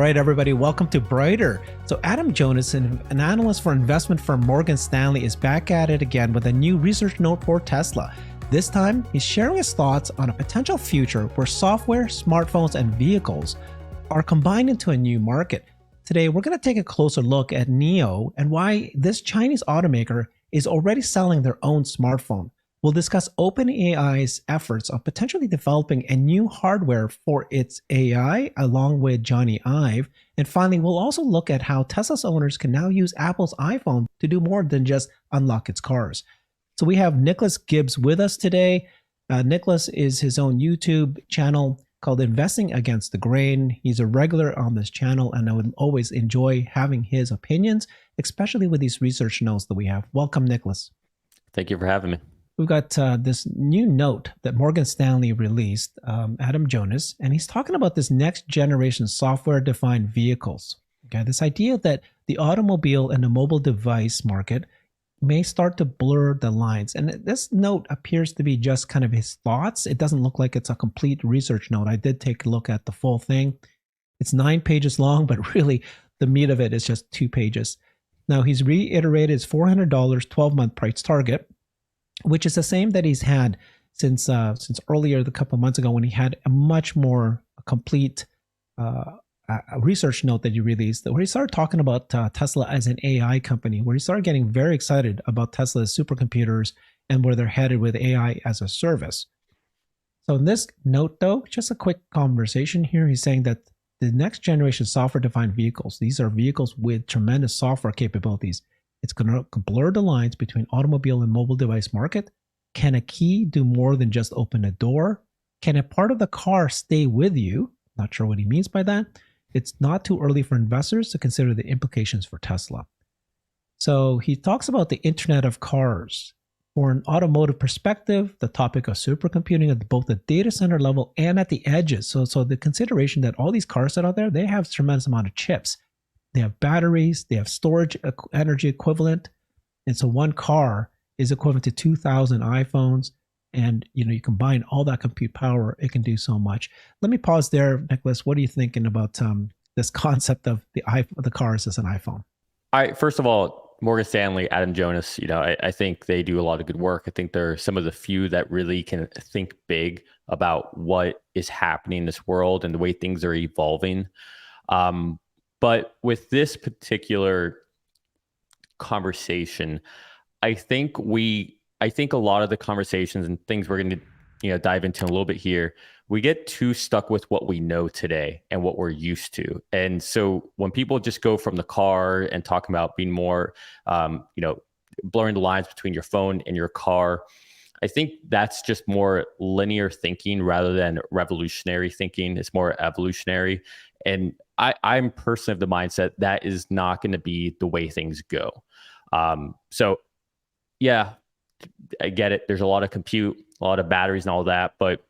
right, everybody, welcome to Brighter. So Adam Jonas, an analyst for investment firm Morgan Stanley, is back at it again with a new research note for Tesla. This time, he's sharing his thoughts on a potential future where software, smartphones, and vehicles are combined into a new market. Today, we're going to take a closer look at NIO and why this Chinese automaker is already selling their own smartphone. We'll discuss OpenAI's efforts on potentially developing a new hardware for its AI along with Johnny Ive. And finally, we'll also look at how Tesla's owners can now use Apple's iPhone to do more than just unlock its cars. So we have Nicholas Gibbs with us today. Nicholas is his own YouTube channel called Investing Against the Grain. He's a regular on this channel, and I would always enjoy having his opinions, especially with these research notes that we have. Welcome, Nicholas. Thank you for having me. We've got this new note that Morgan Stanley released, Adam Jonas, and he's talking about this next generation software-defined vehicles. Okay, this idea that the automobile and the mobile device market may start to blur the lines. And this note appears to be just kind of his thoughts. It doesn't look like it's a complete research note. I did take a look at the full thing. It's 9 pages long, but really the meat of it is just 2 pages. Now, he's reiterated his $400 12-month price target, which is the same that he's had since earlier, a couple of months ago, when he had a much more complete research note that he released, where he started talking about Tesla as an AI company, where he started getting very excited about Tesla's supercomputers and where they're headed with AI as a service. So in this note, though, just a quick conversation here, he's saying that the next generation software-defined vehicles, these are vehicles with tremendous software capabilities. It's going to blur the lines between automobile and mobile device market. Can a key do more than just open a door? Can a part of the car stay with you? Not sure what he means by that. It's not too early for investors to consider the implications for Tesla. So he talks about the Internet of Cars. For an automotive perspective, the topic of supercomputing at both the data center level and at the edges. So the consideration that all these cars that are out there, they have a tremendous amount of chips. They have batteries, they have storage energy equivalent. And so one car is equivalent to 2,000 iPhones. And you combine all that compute power, it can do so much. Let me pause there, Nicholas. What are you thinking about this concept of the cars as an iPhone? First of all, Morgan Stanley, Adam Jonas, I think they do a lot of good work. I think they're some of the few that really can think big about what is happening in this world and the way things are evolving. But with this particular conversation, I think a lot of the conversations and things we're going to dive into a little bit here, we get too stuck with what we know today and what we're used to. And so when people just go from the car and talking about being more, blurring the lines between your phone and your car, I think that's just more linear thinking rather than revolutionary thinking. It's more evolutionary. And I'm personally of the mindset that is not going to be the way things go. So yeah, I get it. There's a lot of compute, a lot of batteries and all that, but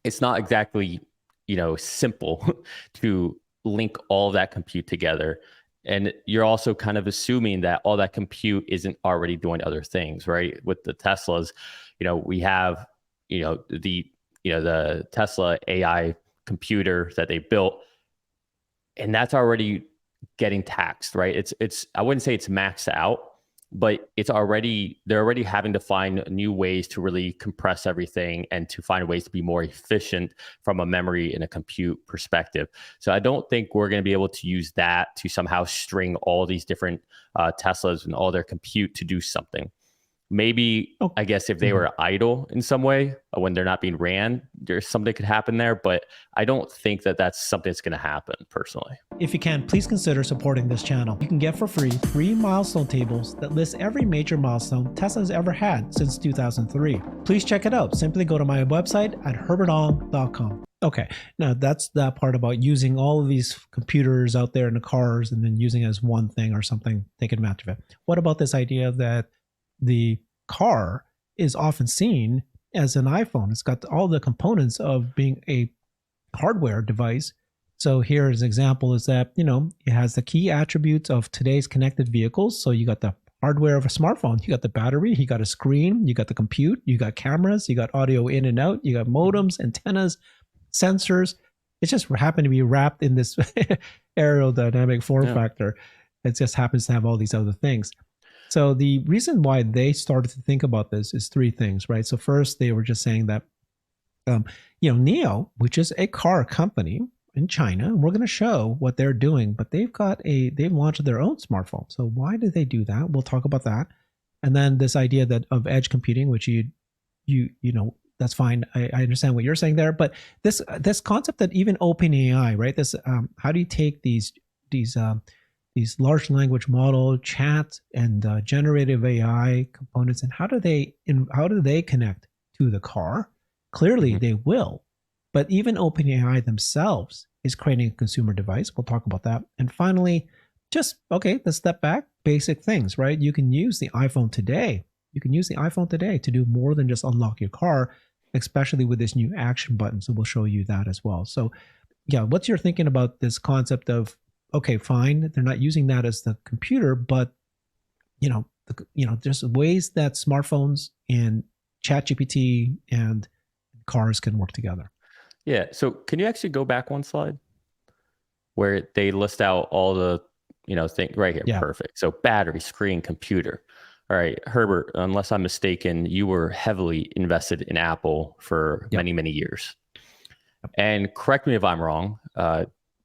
it's not exactly, simple to link all of that compute together. And you're also kind of assuming that all that compute isn't already doing other things, right? With the Teslas, we have, the Tesla AI computer that they built, and that's already getting taxed, right? It's I wouldn't say it's maxed out, but they're already having to find new ways to really compress everything and to find ways to be more efficient from a memory and a compute perspective. So I don't think we're going to be able to use that to somehow string all these different Teslas and all their compute to do something. Maybe, I guess, if they were idle in some way when they're not being ran, there's something could happen there. But I don't think that that's something that's going to happen personally. If you can, please consider supporting this channel. You can get for free 3 milestone tables that list every major milestone Tesla has ever had since 2003. Please check it out. Simply go to my website at herbertong.com. Okay, now that's that part about using all of these computers out there in the cars and then using it as one thing or something, taking advantage of it. What about this idea that the car is often seen as an iPhone? It's got all the components of being a hardware device. So here's an example is that, it has the key attributes of today's connected vehicles. So you got the hardware of a smartphone, you got the battery, you got a screen, you got the compute, you got cameras, you got audio in and out, you got modems, antennas, sensors, It just happened to be wrapped in this aerodynamic form factor. It just happens to have all these other things. So the reason why they started to think about this is three things, right? So first, they were just saying that, NIO, which is a car company in China, and we're going to show what they're doing, but they've launched their own smartphone. So why did they do that? We'll talk about that. And then this idea of edge computing, which you that's fine. I understand what you're saying there, but this concept that even OpenAI, right? This how do you take these large language model chat and generative AI components, and how do they connect to the car? Clearly, they will, but even OpenAI themselves is creating a consumer device. We'll talk about that. And finally, let's step back. Basic things, right? You can use the iPhone today. To do more than just unlock your car, especially with this new action button. So we'll show you that as well. So yeah, what's your thinking about this concept of, okay, fine, they're not using that as the computer, but there's ways that smartphones and ChatGPT and cars can work together. Yeah. So can you actually go back one slide where they list out all the, thing right here? Yeah. Perfect. So battery, screen, computer. All right, Herbert, unless I'm mistaken, you were heavily invested in Apple for many, many years. And correct me if I'm wrong,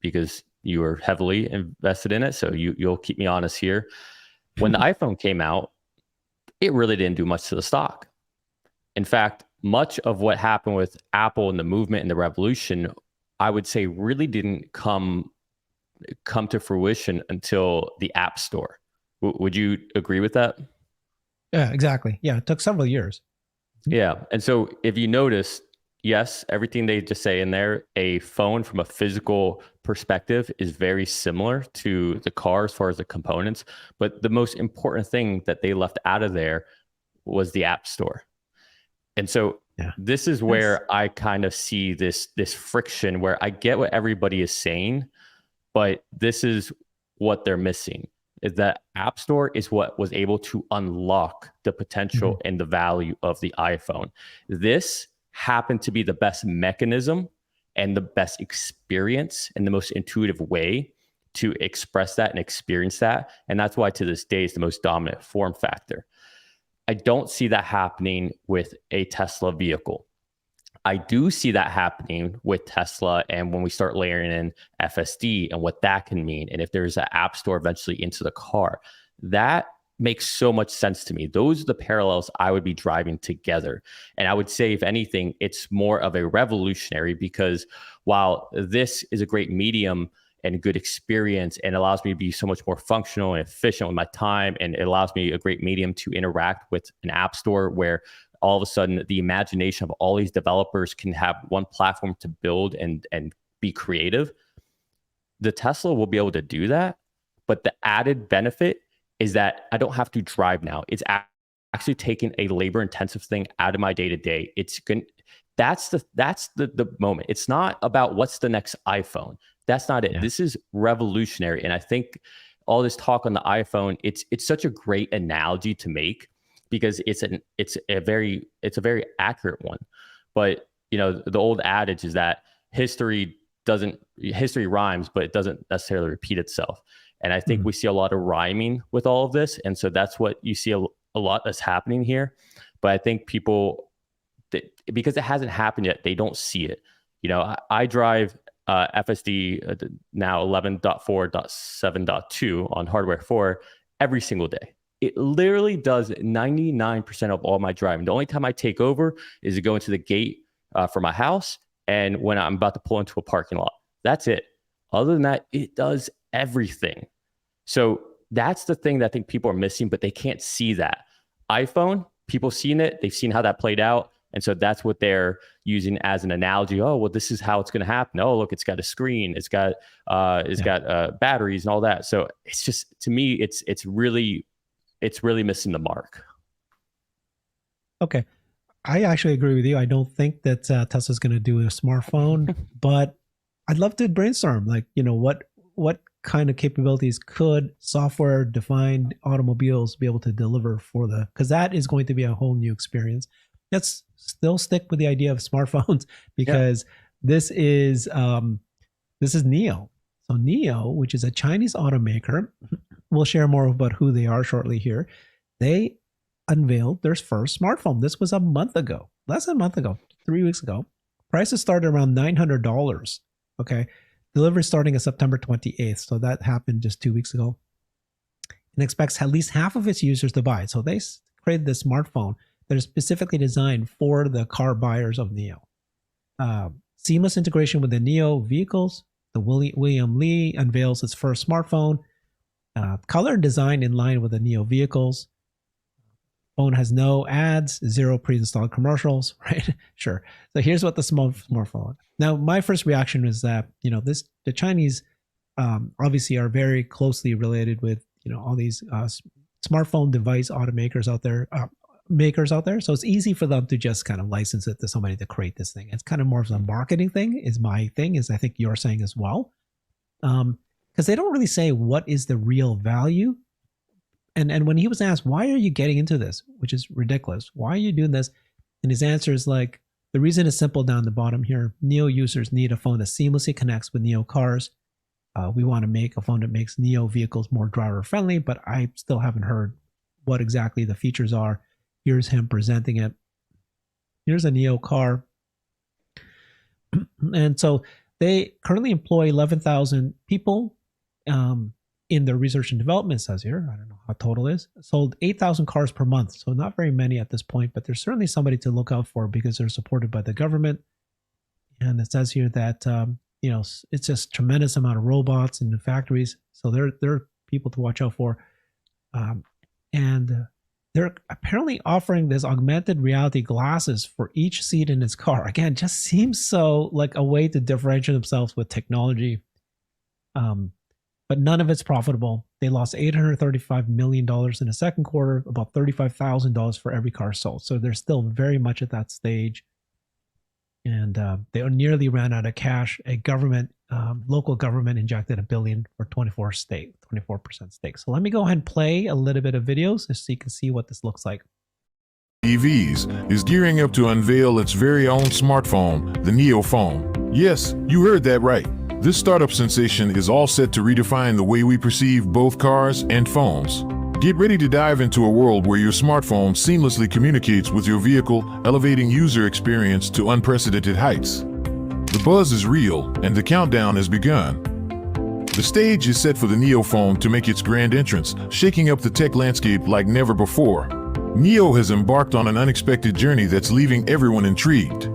because you were heavily invested in it. So you'll keep me honest here. When the iPhone came out, it really didn't do much to the stock. In fact, much of what happened with Apple and the movement and the revolution, I would say really didn't come to fruition until the App Store. Would you agree with that? Yeah, exactly. Yeah, it took several years. Yeah. And so if you notice, yes, everything they just say in there, a phone from a physical perspective is very similar to the car as far as the components. But the most important thing that they left out of there was the App Store. And so this is where I kind of see this friction where I get what everybody is saying, but this is what they're missing. Is that App Store is what was able to unlock the potential and the value of the iPhone. This happened to be the best mechanism and the best experience and the most intuitive way to express that and experience that. And that's why to this day is the most dominant form factor. I don't see that happening with a Tesla vehicle. I do see that happening with Tesla, and when we start layering in FSD and what that can mean, and if there's an app store eventually into the car, that makes so much sense to me. Those are the parallels I would be driving together. And I would say, if anything, it's more of a revolutionary, because while this is a great medium and a good experience and allows me to be so much more functional and efficient with my time, and it allows me a great medium to interact with an app store where all of a sudden the imagination of all these developers can have one platform to build and be creative. The Tesla will be able to do that. But the added benefit is that I don't have to drive now. It's actually taking a labor intensive thing out of my day to day. That's the moment. It's not about what's the next iPhone. That's not it. Yeah. This is revolutionary. And I think all this talk on the iPhone, it's such a great analogy to make, because it's a very accurate one. But the old adage is that history rhymes, but it doesn't necessarily repeat itself. And I think we see a lot of rhyming with all of this, and so that's what you see a lot that's happening here. But I think people, because it hasn't happened yet, they don't see it. I drive FSD now 11.4.7.2 on hardware 4 every single day. It literally does 99% of all my driving. The only time I take over is to go into the gate for my house and when I'm about to pull into a parking lot. That's it. Other than that, it does everything. So that's the thing that I think people are missing, but they can't see that. iPhone, people seen it. They've seen how that played out. And so that's what they're using as an analogy. Oh, well, this is how it's going to happen. Oh, look, it's got a screen. It's got batteries and all that. So it's just, to me, it's really missing the mark. Okay. I actually agree with you. I don't think that Tesla's going to do a smartphone, but I'd love to brainstorm, what kind of capabilities could software-defined automobiles be able to deliver because that is going to be a whole new experience. Let's still stick with the idea of smartphones, because this is, This is NIO. So NIO, which is a Chinese automaker, we'll share more about who they are shortly here. They unveiled their first smartphone. This was a month ago, less than a month ago, 3 weeks ago. Prices started around $900. Okay. Delivery starting on September 28th. So that happened just 2 weeks ago. And expects at least half of its users to buy it. So they created this smartphone that is specifically designed for the car buyers of NIO. Seamless integration with the NIO vehicles. The William Li unveils its first smartphone. Color and design in line with the NIO vehicles. Phone has no ads, zero pre-installed commercials, right? Sure. So here's what the smartphone. Now, my first reaction is that, the Chinese obviously are very closely related with, all these smartphone device automakers out there, makers out there. So it's easy for them to just kind of license it to somebody to create this thing. It's kind of more of a marketing thing is my thing, as I think you're saying as well. Because they don't really say what is the real value. And when he was asked, why are you getting into this? Which is ridiculous. Why are you doing this? And his answer is like, the reason is simple down the bottom here. NIO users need a phone that seamlessly connects with NIO cars. We want to make a phone that makes NIO vehicles more driver friendly, but I still haven't heard what exactly the features are. Here's him presenting it. Here's a NIO car. And so they currently employ 11,000 people. In their research and development, says here, I don't know how total is, sold 8,000 cars per month. So not very many at this point, but there's certainly somebody to look out for because they're supported by the government. And it says here that, it's just tremendous amount of robots in the factories. So they're people to watch out for. And they're apparently offering this augmented reality glasses for each seat in its car. Again, just seems so like a way to differentiate themselves with technology. But none of it's profitable. They lost $835 million in the second quarter, about $35,000 for every car sold. So they're still very much at that stage. And they nearly ran out of cash. A government, local government injected $1 billion for 24% stake. So let me go ahead and play a little bit of videos just so you can see what this looks like. EVs is gearing up to unveil its very own smartphone, the NIO phone. Yes, you heard that right. This startup sensation is all set to redefine the way we perceive both cars and phones. Get ready to dive into a world where your smartphone seamlessly communicates with your vehicle, elevating user experience to unprecedented heights. The buzz is real, and the countdown has begun. The stage is set for the NIO phone to make its grand entrance, shaking up the tech landscape like never before. NIO has embarked on an unexpected journey that's leaving everyone intrigued.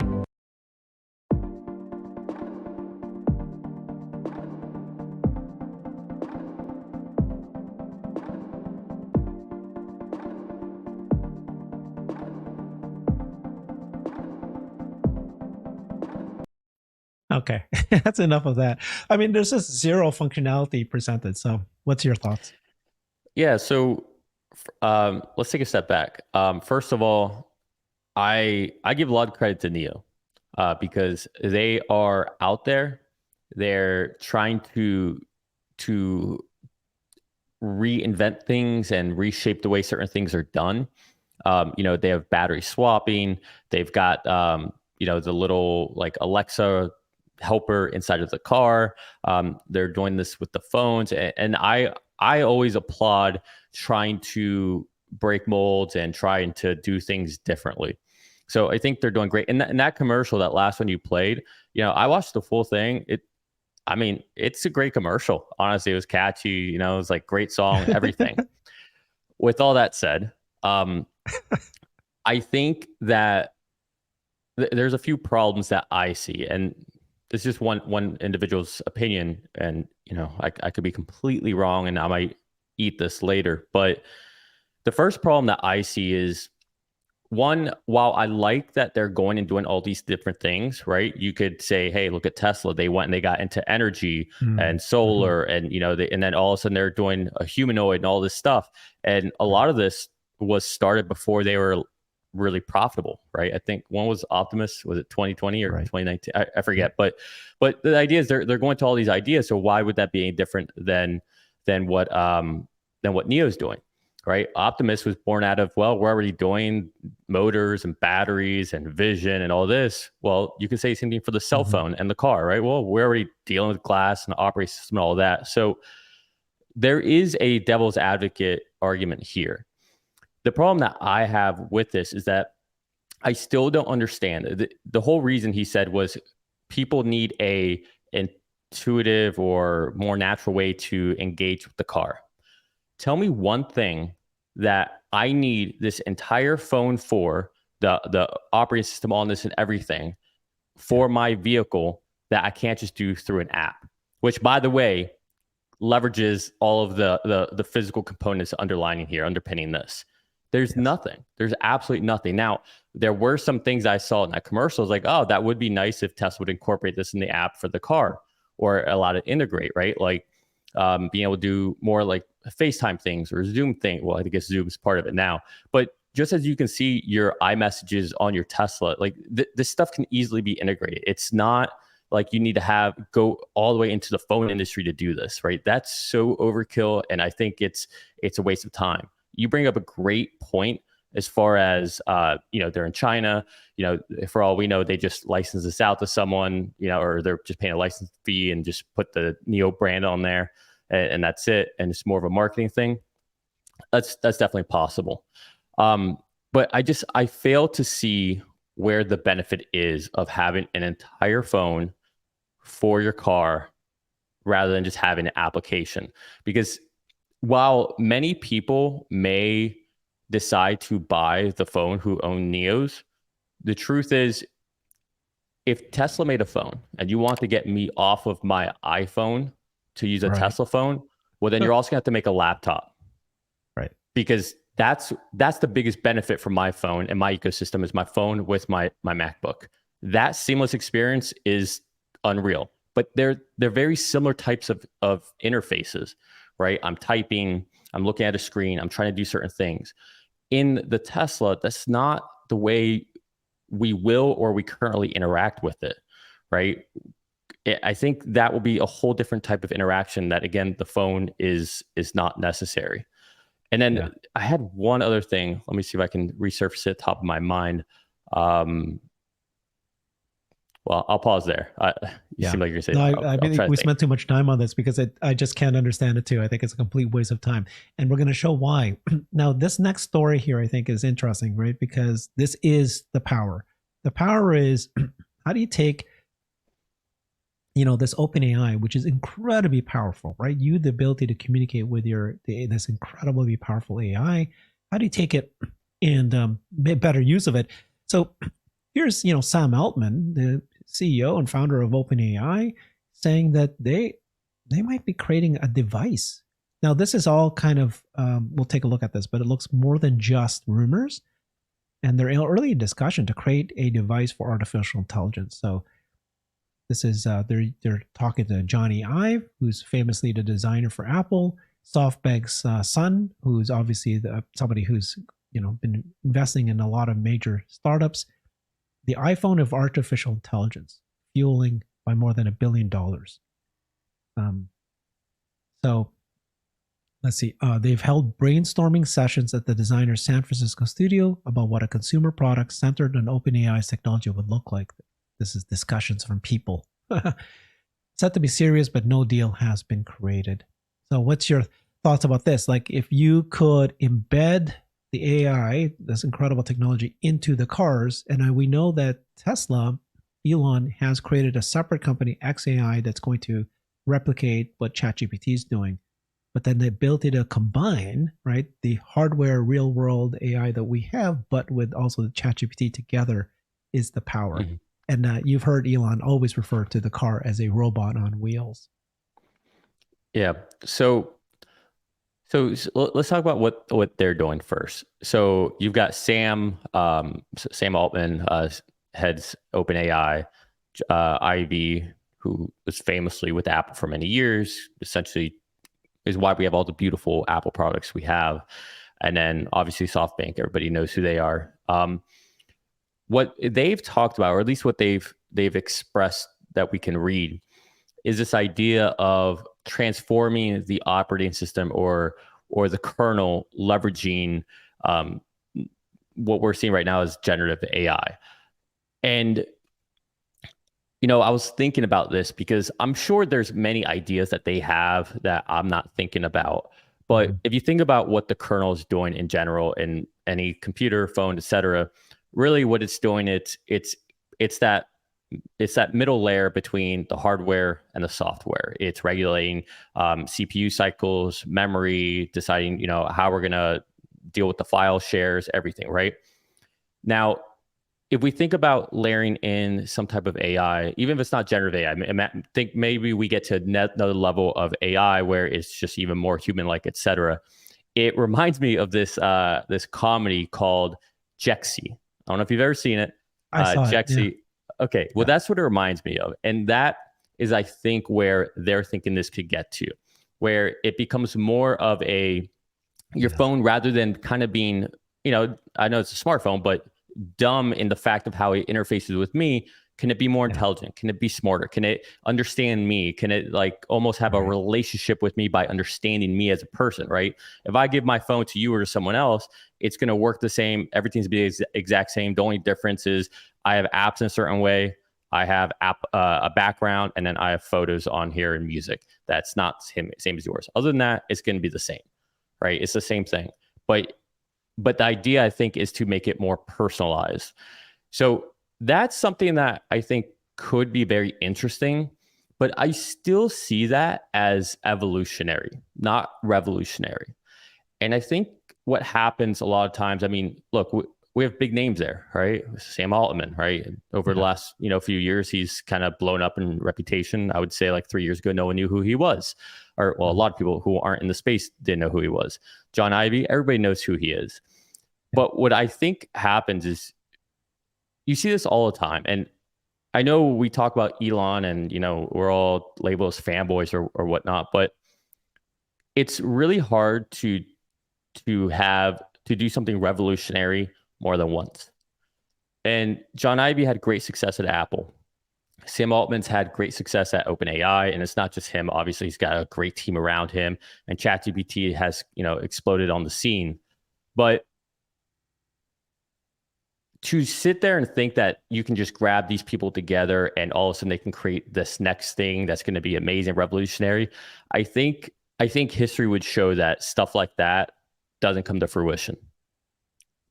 Okay, that's enough of that. I mean, there's just zero functionality presented. So what's your thoughts? Yeah, so let's take a step back. First of all, I give a lot of credit to NIO because they are out there. They're trying to reinvent things and reshape the way certain things are done. They have battery swapping. They've got the little like Alexa helper inside of the car. They're doing this with the phones, and I always applaud trying to break molds and trying to do things differently. So I think they're doing great. And that commercial, that last one you played, I watched the full thing. It's a great commercial. Honestly, it was catchy. It was like great song, everything. With all that said, I think that there's a few problems that I see, and it's just one individual's opinion, and I could be completely wrong, and I might eat this later. But the first problem that I see is, one, while I like that they're going and doing all these different things, right? You could say, hey, look at Tesla. They went and they got into energy and solar, and and then all of a sudden they're doing a humanoid and all this stuff. And a lot of this was started before they were really profitable, right? I think one was Optimus, was it 2020 or 2019? I forget. But the idea is they're going to all these ideas. So why would that be any different than what NIO is doing? right? Optimus was born out of, well, we're already doing motors and batteries and vision and all this. Well, you could say the same thing for the cell phone and the car, right? Well, we're already dealing with glass and the operating system and all that. So there is a devil's advocate argument here. The problem that I have with this is that I still don't understand. The whole reason he said was people need a intuitive or more natural way to engage with the car. Tell me one thing that I need this entire phone for, the operating system on this and everything for my vehicle, that I can't just do through an app, which, by the way, leverages all of the physical components underpinning this. There's nothing. There's absolutely nothing. Now, there were some things I saw in that commercial. Like, oh, that would be nice if Tesla would incorporate this in the app for the car, or allow it to integrate, right? Like being able to do more like FaceTime things or Zoom thing. Well, I guess Zoom is part of it now. But just as you can see your iMessages on your Tesla, like this stuff can easily be integrated. It's not like you need to go all the way into the phone industry to do this, right? That's so overkill, and I think it's a waste of time. You bring up a great point as far as they're in China. For all we know, they just license this out to someone, or they're just paying a license fee and just put the Neo brand on there, and that's it. And it's more of a marketing thing. That's definitely possible. But I fail to see where the benefit is of having an entire phone for your car rather than just having an application. Because while many people may decide to buy the phone who own Neos, the truth is, if Tesla made a phone and you want to get me off of my iPhone to use a Tesla phone, well, then you're also going to have to make a laptop. Right. Because that's the biggest benefit from my phone and my ecosystem is my phone with my MacBook. That seamless experience is unreal. But they're very similar types of interfaces, right? I'm typing, I'm looking at a screen, I'm trying to do certain things. In the Tesla, that's not the way we will or we currently interact with it, right? I think that will be a whole different type of interaction that, again, the phone is not necessary. And then I had one other thing. Let me see if I can resurface it top of my mind. Well, I'll pause there. You seem like you're saying. No, I think we spent too much time on this because I just can't understand it too. I think it's a complete waste of time. And we're going to show why. Now, this next story here, I think, is interesting, right? Because this is the power. The power is, how do you take, this OpenAI, which is incredibly powerful, right? The ability to communicate with this incredibly powerful AI. How do you take it and make better use of it? So here's, Sam Altman, the CEO and founder of OpenAI, saying that they might be creating a device. Now, this is all kind of, we'll take a look at this, but it looks more than just rumors. And they're early in discussion to create a device for artificial intelligence. So this is, they're talking to Johnny Ive, who's famously the designer for Apple, SoftBank's son, who's obviously somebody who's, been investing in a lot of major startups. The iPhone of artificial intelligence, fueling by more than $1 billion. So let's see. They've held brainstorming sessions at the designer's San Francisco studio about what a consumer product centered on OpenAI's technology would look like. This is discussions from people. Said to be serious, but no deal has been created. So what's your thoughts about this? Like, if you could embed the AI, this incredible technology, into the cars, and we know that Tesla, Elon, has created a separate company, XAI, that's going to replicate what ChatGPT is doing. But then the ability to combine, right, the hardware, real world AI that we have, but with also the ChatGPT together, is the power. Mm-hmm. And you've heard Elon always refer to the car as a robot on wheels. Yeah. So let's talk about what they're doing first. So you've got Sam Altman, heads OpenAI, Ivy, who was famously with Apple for many years, essentially is why we have all the beautiful Apple products we have. And then obviously SoftBank, everybody knows who they are. What they've talked about, or at least what they've expressed that we can read, is this idea of transforming the operating system or or the kernel leveraging what we're seeing right now is generative AI. And I was thinking about this because I'm sure there's many ideas that they have that I'm not thinking about. But if you think about what the kernel is doing in general in any computer, phone, etc., really what it's doing, it's that middle layer between the hardware and the software. It's regulating CPU cycles, memory, deciding how we're gonna deal with the file shares, everything, right? Now, if we think about layering in some type of AI, even if it's not generative AI, I think maybe we get to another level of AI where it's just even more human-like, et cetera. It reminds me of this comedy called Jexy. I don't know if you've ever seen it. I saw Jexy. it. Yeah. Okay, well, that's what it reminds me of. And that is, I think, where they're thinking this could get to, where it becomes more of your phone rather than kind of being, I know it's a smartphone, but dumb in the fact of how it interfaces with me. Can it be more intelligent? Can it be smarter? Can it understand me? Can it almost have a relationship with me by understanding me as a person, right? If I give my phone to you or to someone else, it's going to work the same. Everything's be the exact same. The only difference is I have apps in a certain way. I have a background, and then I have photos on here and music. That's not same as yours. Other than that, it's going to be the same, right? It's the same thing. But the idea, I think, is to make it more personalized. So that's something that I think could be very interesting, but I still see that as evolutionary, not revolutionary. And I think what happens a lot of times, I mean, look, we have big names there, right? Sam Altman, right? Over the last, few years, he's kind of blown up in reputation. I would say 3 years ago, no one knew who he was. Or, well, a lot of people who aren't in the space didn't know who he was. John Ivey, everybody knows who he is. But what I think happens is you see this all the time. And I know we talk about Elon and, we're all labeled as fanboys or whatnot, but it's really hard to do something revolutionary more than once. And John Ivey had great success at Apple. Sam Altman's had great success at OpenAI, and it's not just him. Obviously, he's got a great team around him, and ChatGPT has, exploded on the scene. But to sit there and think that you can just grab these people together and all of a sudden they can create this next thing that's going to be amazing, revolutionary, I think history would show that stuff like that doesn't come to fruition.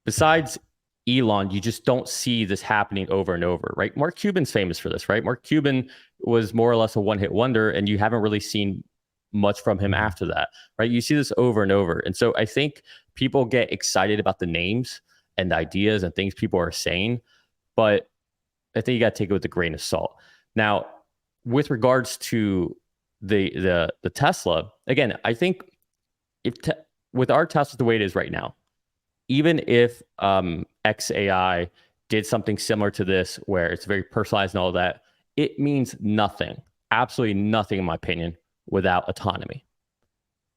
Besides Elon, you just don't see this happening over and over, right? Mark Cuban's famous for this, right? Mark Cuban was more or less a one-hit wonder, and you haven't really seen much from him after that, right? You see this over and over. And so I think people get excited about the names and the ideas and things people are saying, but I think you got to take it with a grain of salt. Now, with regards to the Tesla, again, I think with our Tesla the way it is right now, even if XAI did something similar to this, where it's very personalized and all that, it means nothing, absolutely nothing, in my opinion, without autonomy.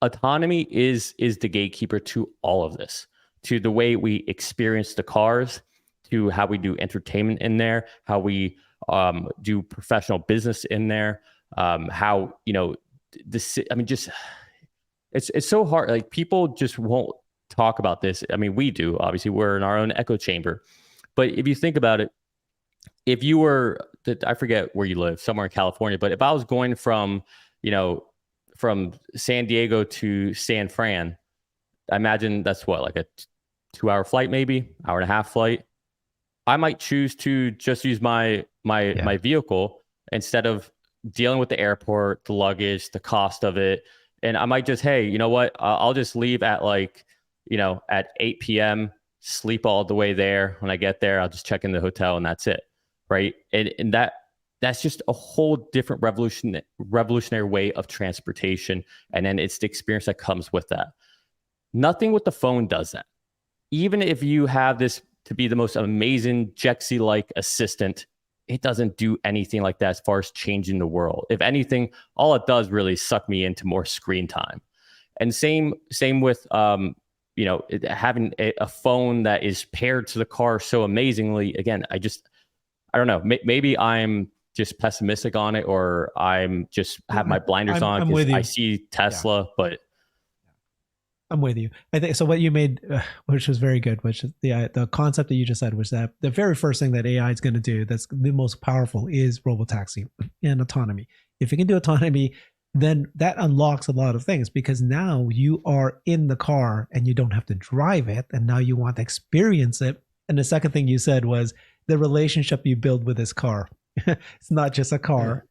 Autonomy is the gatekeeper to all of this, to the way we experience the cars, to how we do entertainment in there, how we do professional business in there, how, just, it's so hard. Like, people just won't talk about this. I mean, we do, obviously, we're in our own echo chamber. But if you think about it, if you were, I forget where you live, somewhere in California, but if I was going from San Diego to San Fran, I imagine that's what, a 2-hour flight, maybe hour and a half flight. I might choose to just use my vehicle instead of dealing with the airport, the luggage, the cost of it. And I might just, hey, you know what? I'll just leave at at 8 p.m., sleep all the way there. When I get there, I'll just check in the hotel and that's it. Right. And that's just a whole different revolutionary way of transportation. And then it's the experience that comes with that. Nothing with the phone does that. Even if you have this to be the most amazing Jexy-like assistant, it doesn't do anything like that as far as changing the world. If anything, all it does really is suck me into more screen time. And same with having a phone that is paired to the car so amazingly. Again, I don't know. Maybe I'm just pessimistic on it, or I'm just have my blinders on because I see Tesla. But I'm with you. I think so. What you made, which was very good, which is the concept that you just said was that the very first thing that AI is going to do that's the most powerful is robotaxi and autonomy. If you can do autonomy, then that unlocks a lot of things because now you are in the car and you don't have to drive it, and now you want to experience it. And the second thing you said was the relationship you build with this car. It's not just a car.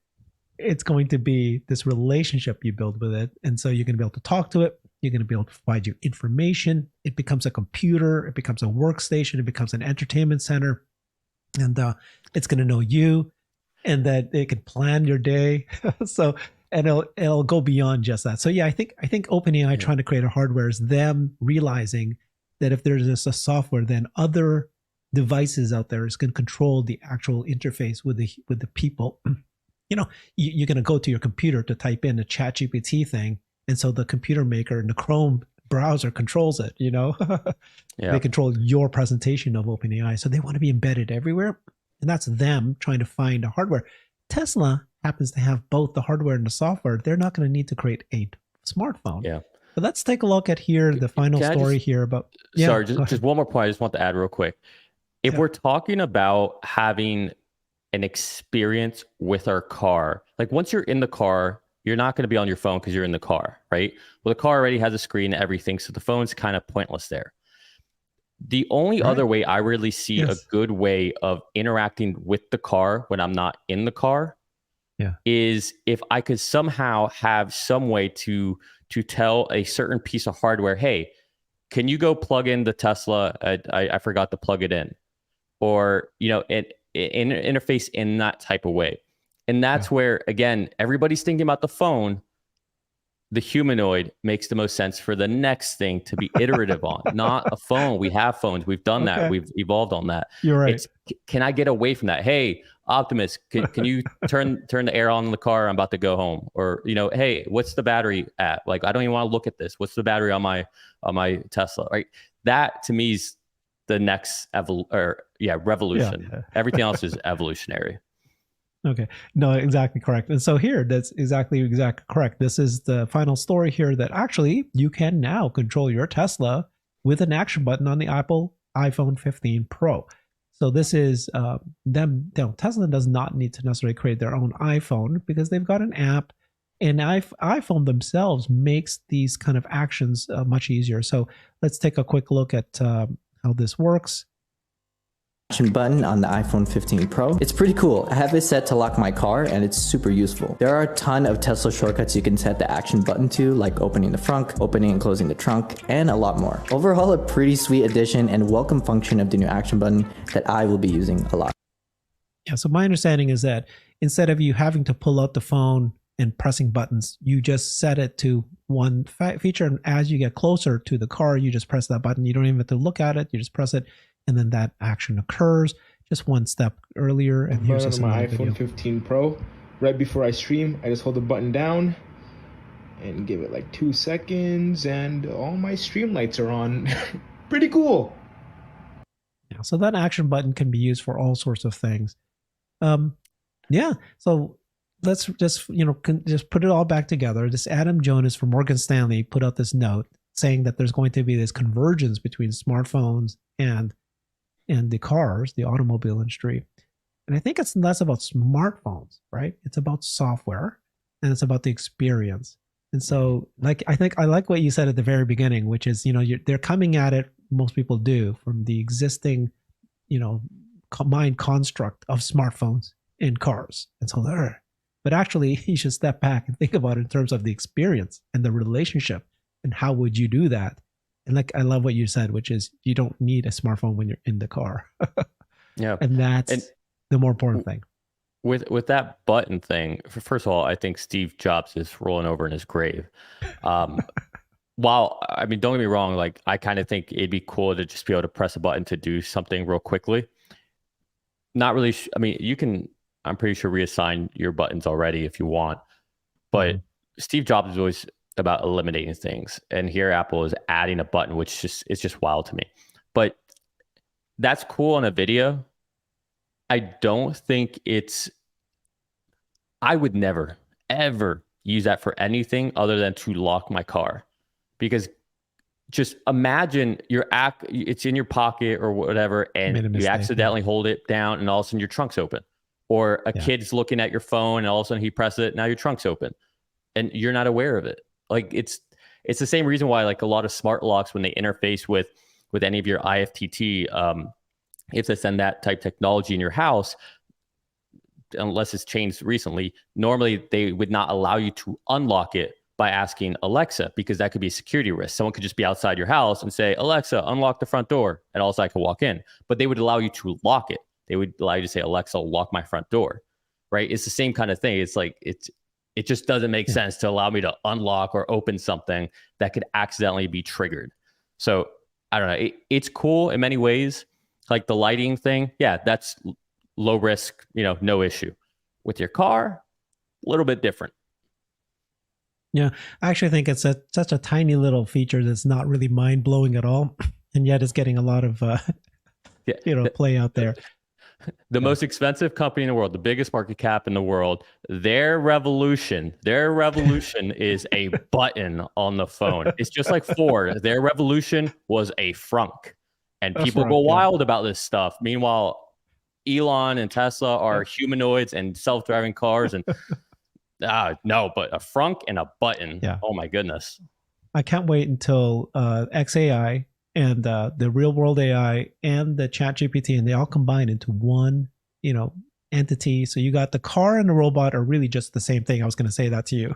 It's going to be this relationship you build with it. And so you're going to be able to talk to it. You're going to be able to provide you information. It becomes a computer. It becomes a workstation. It becomes an entertainment center. And it's going to know you and that it can plan your day. So, and it'll go beyond just that. So yeah, I think OpenAI trying to create a hardware is them realizing that if there's just a software, then other devices out there is going to control the actual interface with the people. You know, you're going to go to your computer to type in a ChatGPT thing. And so the computer maker and the Chrome browser controls it, you know. They control your presentation of OpenAI. So they want to be embedded everywhere. And that's them trying to find a hardware. Tesla happens to have both the hardware and the software. They're not going to need to create a smartphone. Yeah. But let's take a look at here, the final story here about. Yeah, sorry, just one more point. I just want to add real quick. If we're talking about having an experience with our car, like once you're in the car, you're not going to be on your phone because you're in the car, right? Well, the car already has a screen and everything, so the phone's kind of pointless there. The only other way I really see a good way of interacting with the car when I'm not in the car is if I could somehow have some way to tell a certain piece of hardware, hey, can you go plug in the Tesla? I forgot to plug it in. Or, you know, an interface in that type of way. And that's where, again, everybody's thinking about the phone. The humanoid makes the most sense for the next thing to be iterative on, not a phone. We have phones. We've done that. We've evolved on that. You're right. Can I get away from that? Hey, Optimus, can you turn the air on in the car? I'm about to go home. Or, you know, hey, what's the battery at? Like, I don't even want to look at this. What's the battery on my Tesla? Right. That to me is the next revolution. Yeah. Everything else is evolutionary. Okay. No, exactly correct. And so here, that's exactly correct. This is the final story here that actually you can now control your Tesla with an action button on the Apple iPhone 15 Pro. So this is Tesla does not need to necessarily create their own iPhone because they've got an app, and iPhone themselves makes these kind of actions much easier. So let's take a quick look at how this works. Action button on the iPhone 15 Pro. It's pretty cool. I have it set to lock my car and it's super useful. There are a ton of Tesla shortcuts you can set the action button to, like opening the frunk, opening and closing the trunk, and a lot more. Overall, a pretty sweet addition and welcome function of the new action button that I will be using a lot. Yeah, so my understanding is that instead of you having to pull out the phone and pressing buttons, you just set it to one feature, and as you get closer to the car, you just press that button. You don't even have to look at it. You just press it, and then that action occurs just one step earlier. And here's on my iPhone 15 Pro. Right before I stream, I just hold the button down and give it like 2 seconds, and all my stream lights are on. Pretty cool. Yeah, so that action button can be used for all sorts of things. So let's just put it all back together. This Adam Jonas from Morgan Stanley put out this note saying that there's going to be this convergence between smartphones and the cars, the automobile industry. And I think it's less about smartphones, right? It's about software and it's about the experience. And so, I like what you said at the very beginning, which is, they're coming at it, most people do, from the existing, mind construct of smartphones in cars. And so but actually you should step back and think about it in terms of the experience and the relationship and how would you do that? And I love what you said, which is you don't need a smartphone when you're in the car. Yeah. And that's the more important thing. With that button thing, first of all, I think Steve Jobs is rolling over in his grave. While, I mean, don't get me wrong, I kind of think it'd be cool to just be able to press a button to do something real quickly. Not really. You can, I'm pretty sure, reassign your buttons already if you want. But Steve Jobs is always about eliminating things. And here Apple is adding a button, which is just wild to me. But that's cool on a video. I don't think I would never, ever use that for anything other than to lock my car. Because just imagine it's in your pocket or whatever, and you accidentally hold it down, and all of a sudden your trunk's open. Or a kid's looking at your phone, and all of a sudden he presses it, now your trunk's open, and you're not aware of it. Like it's the same reason why like a lot of smart locks, when they interface with any of your IFTT, if they send that type technology in your house, unless it's changed recently, normally they would not allow you to unlock it by asking Alexa, because that could be a security risk. Someone could just be outside your house and say, Alexa, unlock the front door, and also I could walk in. But they would allow you to lock it. They would allow you to say, Alexa, lock my front door, right? It's the same kind of thing. It's like, it just doesn't make sense to allow me to unlock or open something that could accidentally be triggered. So I don't know. It's cool in many ways. Like the lighting thing. Yeah, that's low risk, no issue. With your car, a little bit different. Yeah, I actually think it's such a tiny little feature that's not really mind blowing at all, and yet it's getting a lot of play out there. The most expensive company in the world, the biggest market cap in the world, their revolution is a button on the phone. It's just like Ford. Their revolution was a frunk, and people go wild about this stuff. Meanwhile, Elon and Tesla are humanoids and self-driving cars, and no, but a frunk and a button. Yeah. Oh my goodness. I can't wait until XAI and the real world AI and the chat GPT, and they all combine into one, entity. So you got the car and the robot are really just the same thing. I was going to say that to you,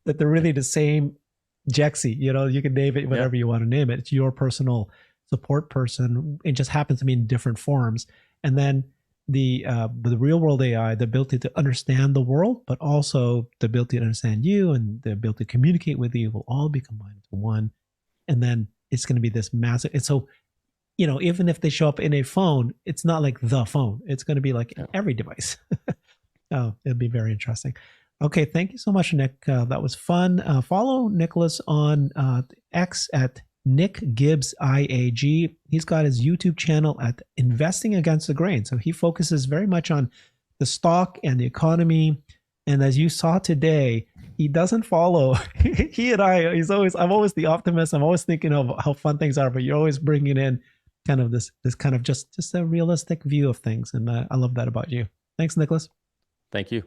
that they're really the same Jexy. You can name it whatever you want to name it. It's your personal support person. It just happens to be in different forms. And then the real world AI, the ability to understand the world, but also the ability to understand you and the ability to communicate with you will all be combined into one. And then it's going to be this massive. And so, even if they show up in a phone, it's not like the phone. It's going to be like every device. Oh, it'll be very interesting. Okay, thank you so much, Nick. That was fun. Follow Nicholas on X at Nick Gibbs IAG. He's got his YouTube channel at Investing Against the Grain. So he focuses very much on the stock and the economy. And as you saw today, he doesn't follow. He and I'm always the optimist. I'm always thinking of how fun things are, but you're always bringing in kind of this kind of just a realistic view of things. And I love that about you. Thanks, Nicholas. Thank you.